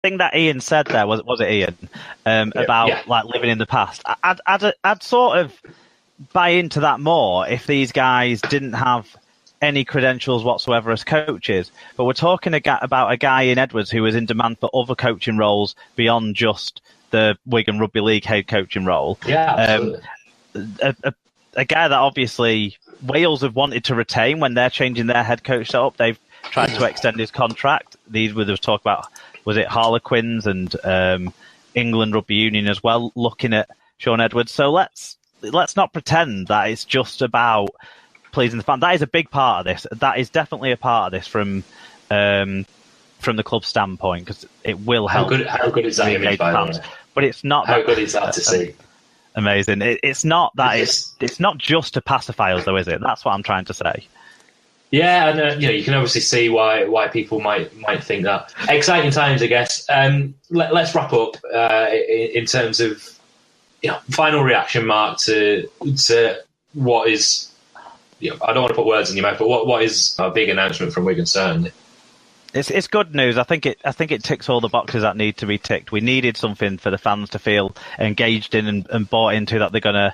thing that Ian said there was it Ian about like living in the past. I'd sort of buy into that more if these guys didn't have any credentials whatsoever as coaches. But we're talking about a guy in Edwards who is in demand for other coaching roles beyond just the Wigan Rugby League head coaching role. Yeah, absolutely. A guy that obviously Wales have wanted to retain when they're changing their head coach setup. They've tried to extend his contract. These were the talk about, was it Harlequins and England Rugby Union as well, looking at Sean Edwards. So let's not pretend that it's just about pleasing the fan. That is a big part of this. That is definitely a part of this from the club standpoint, because it will help. How good is that image, by the way? But it's not. How good is that to see? Amazing. It's not that. It's not just to pacify us, though, is it? That's what I'm trying to say. Yeah, and you can obviously see why people might think that. Exciting times, I guess. Let's wrap up in terms of final reaction, Mark, to what is. I don't want to put words in your mouth, but what is a big announcement from Wigan, certainly. It's good news. I think it ticks all the boxes that need to be ticked. We needed something for the fans to feel engaged in and bought into, that they're going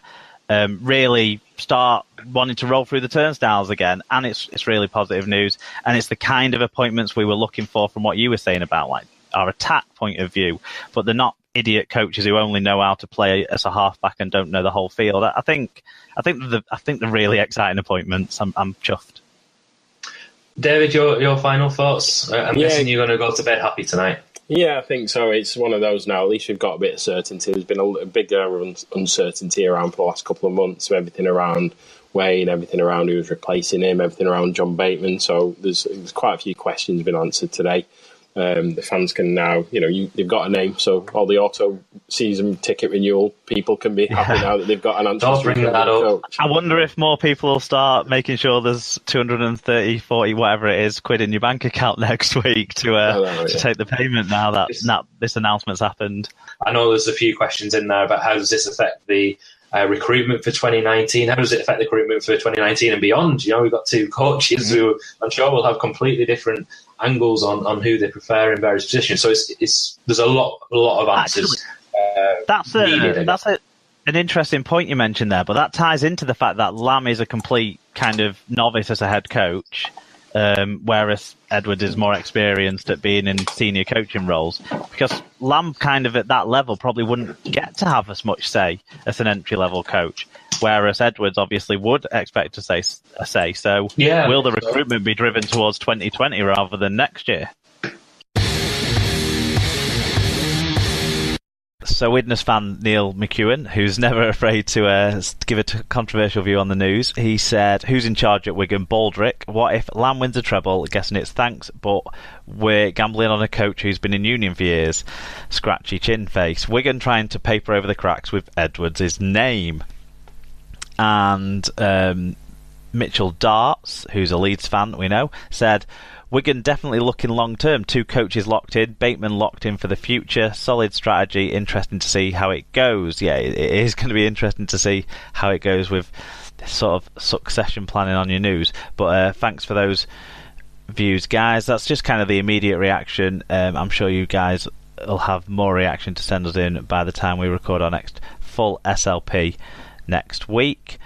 to really start wanting to roll through the turnstiles again. And it's really positive news. And it's the kind of appointments we were looking for from what you were saying about like our attack point of view. But they're not idiot coaches who only know how to play as a halfback and don't know the whole field. I think they're really exciting appointments. I'm chuffed. David, your final thoughts? I'm guessing you're going to go to bed happy tonight. Yeah, I think so. It's one of those now. At least we've got a bit of certainty. There's been a big uncertainty around for the last couple of months. So everything around Wayne, everything around who's replacing him, everything around John Bateman. So there's quite a few questions been answered today. The fans can now, they've got a name, so all the auto season ticket renewal people can be happy now that they've got an answer. Don't bring that up. I wonder if more people will start making sure there's 230, 40, whatever it is, quid in your bank account next week to take the payment now that this announcement's happened. I know there's a few questions in there about how does this affect the recruitment for 2019? How does it affect the recruitment for 2019 and beyond? We've got two coaches who I'm sure will have completely different angles on who they prefer in various positions. So there's a lot of answers. Actually, that's an interesting point you mentioned there, but that ties into the fact that Lamb is a complete kind of novice as a head coach, whereas Edwards is more experienced at being in senior coaching roles, because Lamb kind of at that level probably wouldn't get to have as much say as an entry-level coach, whereas Edwards obviously would expect to say a say. So will the recruitment be driven towards 2020 rather than next year? So Widnes fan Neil McEwen, who's never afraid to give a controversial view on the news, he said, who's in charge at Wigan? Baldrick. What if Lamb wins a treble? Guessing it's thanks, but we're gambling on a coach who's been in Union for years. Scratchy chin face. Wigan trying to paper over the cracks with Edwards' name. And Mitchell Darts, who's a Leeds fan, we know, said, Wigan definitely looking long term. 2 coaches locked in, Bateman locked in for the future. Solid strategy. Interesting to see how it goes. Yeah, it is going to be interesting to see how it goes with this sort of succession planning on your news. But thanks for those views, guys. That's just kind of the immediate reaction. I'm sure you guys will have more reaction to send us in by the time we record our next full SLP next week.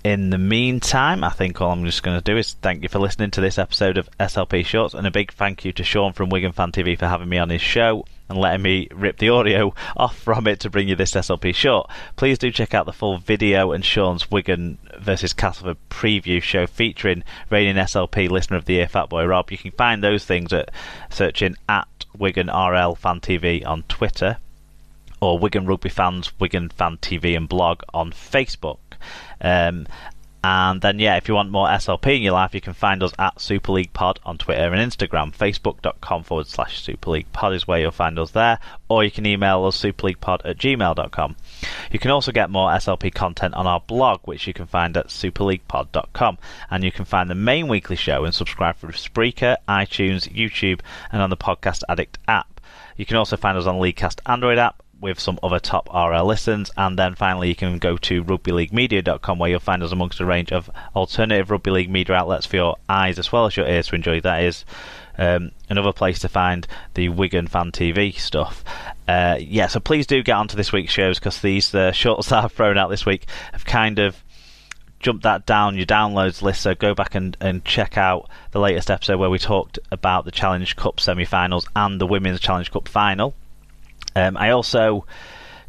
In the meantime, I think all I'm just going to do is thank you for listening to this episode of SLP Shorts, and a big thank you to Sean from Wigan Fan TV for having me on his show and letting me rip the audio off from it to bring you this SLP short. Please do check out the full video and Sean's Wigan versus Castleford preview show featuring reigning SLP Listener of the Year Fatboy Rob. You can find those things at searching at Wigan RL Fan TV on Twitter, or Wigan Rugby Fans, Wigan Fan TV and blog on Facebook. And then, if you want more SLP in your life, you can find us at Super League Pod on Twitter and Instagram. Facebook.com/Super League Pod is where you'll find us there, or you can email us superleaguepod@gmail.com. You can also get more SLP content on our blog, which you can find at superleaguepod.com, and you can find the main weekly show and subscribe through Spreaker, iTunes, YouTube, and on the Podcast Addict app. You can also find us on Leaguecast Android app, with some other top RL listens, and then finally you can go to rugbyleaguemedia.com, where you'll find us amongst a range of alternative rugby league media outlets for your eyes as well as your ears to enjoy. That is another place to find the Wigan Fan TV stuff. So please do get onto this week's shows, because these shorts that I've thrown out this week have kind of jumped that down your downloads list, so go back and check out the latest episode where we talked about the Challenge Cup semi-finals and the Women's Challenge Cup final. I also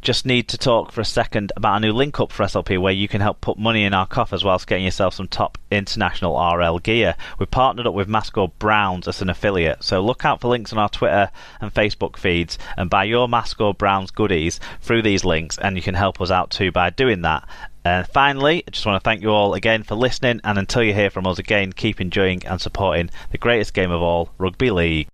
just need to talk for a second about a new link up for SLP where you can help put money in our coffers whilst getting yourself some top international RL gear. We've partnered up with Mascot Browns as an affiliate, so look out for links on our Twitter and Facebook feeds and buy your Mascot Browns goodies through these links, and you can help us out too by doing that. And finally, I just want to thank you all again for listening, and until you hear from us again, keep enjoying and supporting the greatest game of all, Rugby League.